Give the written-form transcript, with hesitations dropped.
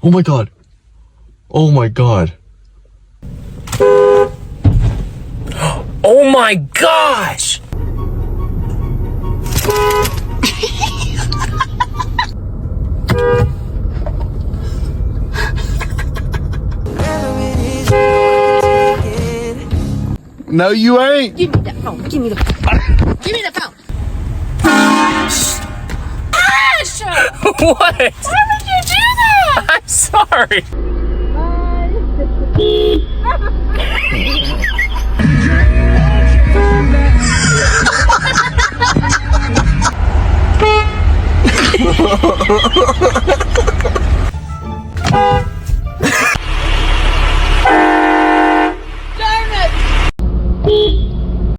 Oh my god. Oh my god. Oh my gosh! No, you ain't. Give me that phone. Give me the phone. Give me the phone. Ash! What? Why would you do that? I'm sorry. Bye.